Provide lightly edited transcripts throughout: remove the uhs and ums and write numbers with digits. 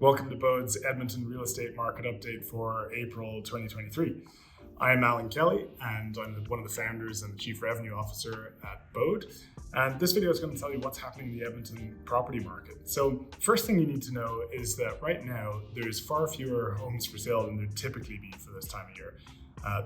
Welcome to Bode's Edmonton real estate market update for April 2023. I'm Alan Kelly, and I'm one of the founders and the Chief Revenue Officer at Bode. And this video is going to tell you what's happening in the Edmonton property market. So first thing you need to know is that right now there's far fewer homes for sale than there typically be for this time of year.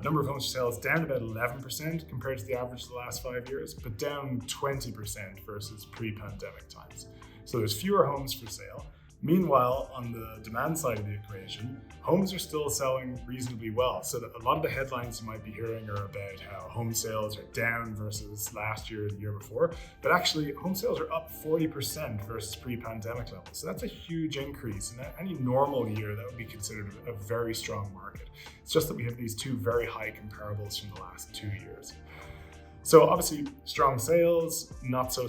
Number of homes for sale is down about 11% compared to the average of the last 5 years, but down 20% versus pre-pandemic times. So there's fewer homes for sale. Meanwhile, on the demand side of the equation, homes are still selling reasonably well. So that a lot of the headlines you might be hearing are about how home sales are down versus last year or the year before, but actually home sales are up 40% versus pre-pandemic levels. So that's a huge increase. In any normal year, that would be considered a very strong market. It's just that we have these two very high comparables from the last 2 years. So obviously strong sales, not so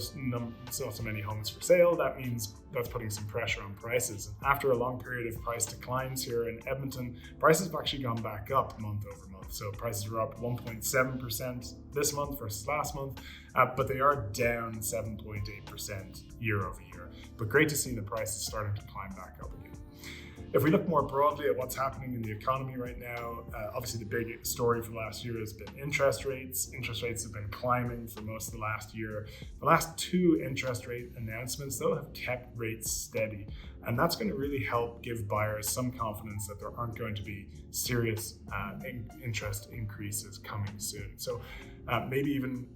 many homes for sale. That means that's putting some pressure on prices. After a long period of price declines here in Edmonton, prices have actually gone back up month over month. So prices were up 1.7% this month versus last month, but they are down 7.8% year over year. But great to see the prices starting to climb back up again. If we look more broadly at what's happening in the economy right now, obviously the big story for the last year has been interest rates. Interest rates have been climbing for most of the last year. The last two interest rate announcements, though, have kept rates steady. And that's going to really help give buyers some confidence that there aren't going to be serious interest increases coming soon. So maybe even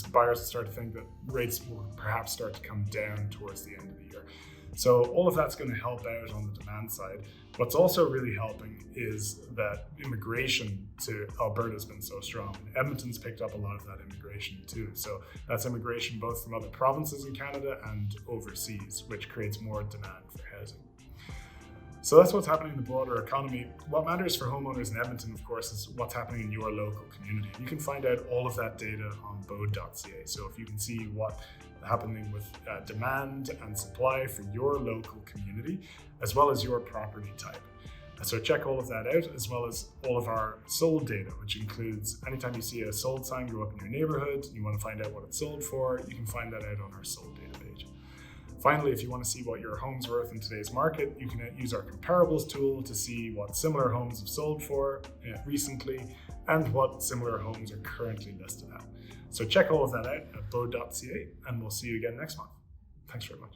buyers start to think that rates will perhaps start to come down towards the end of the year. So all of that's going to help out on the demand side. What's also really helping is that immigration to Alberta has been so strong. Edmonton's picked up a lot of that immigration too. So that's immigration both from other provinces in Canada and overseas, which creates more demand for housing. So that's what's happening in the broader economy. What matters for homeowners in Edmonton, of course, is what's happening in your local community. You can find out all of that data on bode.ca. So if you can see what's happening with demand and supply for your local community, as well as your property type. So check all of that out, as well as all of our sold data, which includes anytime you see a sold sign go up in your neighborhood, you want to find out what it's sold for, you can find that out on our sold data page. Finally, if you want to see what your home's worth in today's market, you can use our comparables tool to see what similar homes have sold for recently and what similar homes are currently listed at. So check all of that out at bode.ca, and we'll see you again next month. Thanks very much.